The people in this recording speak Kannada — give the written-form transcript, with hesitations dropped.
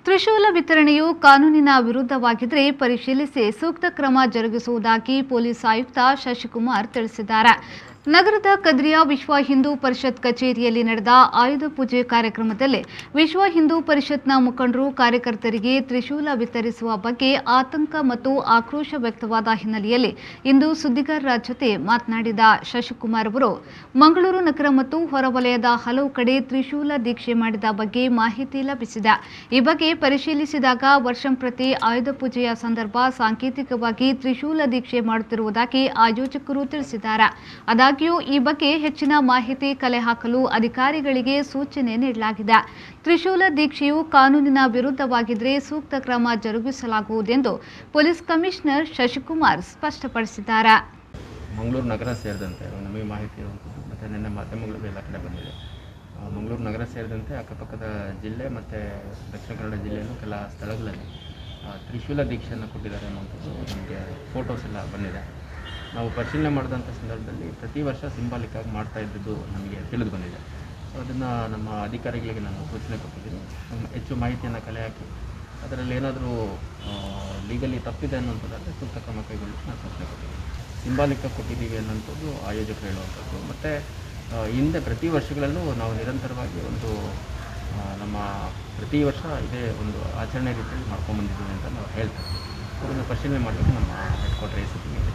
ತ್ರಿಶೂಲ ವಿತರಣೆಯು ಕಾನೂನಿನ ವಿರುದ್ಧವಾಗಿದ್ದರೆ ಪರಿಶೀಲಿಸಿ ಸೂಕ್ತ ಕ್ರಮ ಜರುಗಿಸುವುದಾಗಿ ಪೊಲೀಸ್ ಆಯುಕ್ತ ಶಶಿಕುಮಾರ್ ತಿಳಿಸಿದ್ದಾರೆ. ನಗರದ ಕದ್ರಿಯ ವಿಶ್ವ ಹಿಂದೂ ಪರಿಷತ್ ಕಚೇರಿಯಲ್ಲಿ ನಡೆದ ಆಯುಧ ಪೂಜೆ ಕಾರ್ಯಕ್ರಮದಲ್ಲಿ ವಿಶ್ವ ಹಿಂದೂ ಪರಿಷತ್ನ ಮುಖಂಡರು ಕಾರ್ಯಕರ್ತರಿಗೆ ತ್ರಿಶೂಲ ವಿತರಿಸುವ ಬಗ್ಗೆ ಆತಂಕ ಮತ್ತು ಆಕ್ರೋಶ ವ್ಯಕ್ತವಾದ ಹಿನ್ನೆಲೆಯಲ್ಲಿ ಇಂದು ಸುದ್ದಿಗಾರರ ಜೊತೆ ಮಾತನಾಡಿದ ಶಶಿಕುಮಾರ್ ಅವರು ಮಂಗಳೂರು ನಗರ ಮತ್ತು ಹೊರವಲಯದ ಹಲವು ಕಡೆ ತ್ರಿಶೂಲ ದೀಕ್ಷೆ ಮಾಡಿದ ಬಗ್ಗೆ ಮಾಹಿತಿ ಲಭಿಸಿದೆ. ಈ ಬಗ್ಗೆ ಪರಿಶೀಲಿಸಿದಾಗ ವರ್ಷಂಪ್ರತಿ ಆಯುಧ ಪೂಜೆಯ ಸಂದರ್ಭ ಸಾಂಕೇತಿಕವಾಗಿ ತ್ರಿಶೂಲ ದೀಕ್ಷೆ ಮಾಡುತ್ತಿರುವುದಾಗಿ ಆಯೋಜಕರು ತಿಳಿಸಿದ್ದಾರೆ. ಆದಾಗ್ಯೂ ಈ ಬಗ್ಗೆ ಹೆಚ್ಚಿನ ಮಾಹಿತಿ ಕಲೆ ಹಾಕಲು ಅಧಿಕಾರಿಗಳಿಗೆ ಸೂಚನೆ ನೀಡಲಾಗಿದೆ. ತ್ರಿಶೂಲ ದೀಕ್ಷೆಯು ಕಾನೂನಿನ ವಿರುದ್ಧವಾಗಿದ್ದರೆ ಸೂಕ್ತ ಕ್ರಮ ಜರುಗಿಸಲಾಗುವುದೆಂದು ಪೊಲೀಸ್ ಕಮಿಷನರ್ ಶಶಿಕುಮಾರ್ ಸ್ಪಷ್ಟಪಡಿಸಿದ್ದಾರೆ. ಮಂಗಳೂರು ನಗರ ಸೇರಿದಂತೆ ನಮಗೆ ಮಾಹಿತಿ ಇರುವಂಥದ್ದು ಮತ್ತು ನಿನ್ನೆ ಮಾಧ್ಯಮಗಳು ಎಲ್ಲ ಕಡೆ ಬಂದಿದೆ. ಮಂಗಳೂರು ನಗರ ಸೇರಿದಂತೆ ಅಕ್ಕಪಕ್ಕದ ಜಿಲ್ಲೆ ಮತ್ತು ದಕ್ಷಿಣ ಕನ್ನಡ ಜಿಲ್ಲೆಯಲ್ಲೂ ಕೆಲ ಸ್ಥಳಗಳಲ್ಲಿ ತ್ರಿಶೂಲ ದೀಕ್ಷೆಯನ್ನು ಕೊಟ್ಟಿದ್ದಾರೆ ಅನ್ನುವಂಥದ್ದು ನಮಗೆ ಫೋಟೋಸ್ ಎಲ್ಲ ಬಂದಿದೆ. ನಾವು ಪರಿಶೀಲನೆ ಮಾಡಿದಂಥ ಸಂದರ್ಭದಲ್ಲಿ ಪ್ರತಿ ವರ್ಷ ಸಿಂಬಾಲಿಕ್ ಆಗಿ ಮಾಡ್ತಾ ಇದ್ದದ್ದು ನಮಗೆ ತಿಳಿದು ಬಂದಿದೆ. ಸೊ ಅದನ್ನು ನಮ್ಮ ಅಧಿಕಾರಿಗಳಿಗೆ ನಾನು ಸೂಚನೆ ಕೊಟ್ಟಿದ್ದೀನಿ. ಹೆಚ್ಚು ಮಾಹಿತಿಯನ್ನು ಕಲೆ ಹಾಕಿ ಅದರಲ್ಲಿ ಏನಾದರೂ ಲೀಗಲಿ ತಪ್ಪಿದೆ ಅನ್ನುವಂಥದ್ದಾದರೆ ಸೂಕ್ತ ಕ್ರಮ ಕೈಗೊಳ್ಳಲಿಕ್ಕೆ ನಾನು ಸೂಚನೆ ಕೊಟ್ಟಿದ್ದೀನಿ. ಸಿಂಬಾಲಿಕ್ಕಾಗಿ ಕೊಟ್ಟಿದ್ದೀವಿ ಅನ್ನೋಂಥದ್ದು ಆಯೋಜಕರು ಹೇಳುವಂಥದ್ದು. ಮತ್ತು ಹಿಂದೆ ಪ್ರತಿ ವರ್ಷಗಳಲ್ಲೂ ನಾವು ನಿರಂತರವಾಗಿ ನಮ್ಮ ಪ್ರತಿ ವರ್ಷ ಇದೇ ಒಂದು ಆಚರಣೆ ರೀತಿಯಲ್ಲಿ ಮಾಡ್ಕೊಂಡ್ಬಂದಿದ್ದೀವಿ ಅಂತ ನಾವು ಹೇಳ್ತೇವೆ. ಅದನ್ನು ಪರಿಶೀಲನೆ ಮಾಡಲಿಕ್ಕೆ ನಮ್ಮ head quarter A C P ಇದೆ.